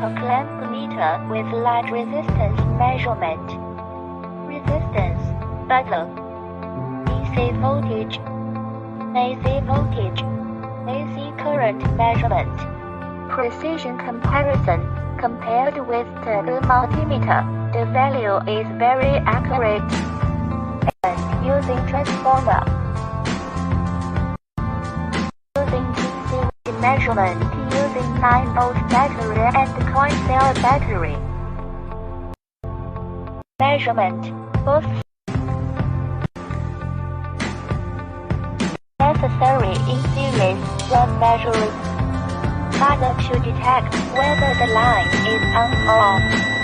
A clamp meter with light resistance measurement. Resistance button. DC voltage. AC voltage. AC current measurement. Precision comparison. Compared with the multimeter, the value is very accurate. And using transformer. Using DC measurement using 9-volt battery and coin cell battery. Measurement both necessary in series when measuring. Button to detect whether the line is on or off.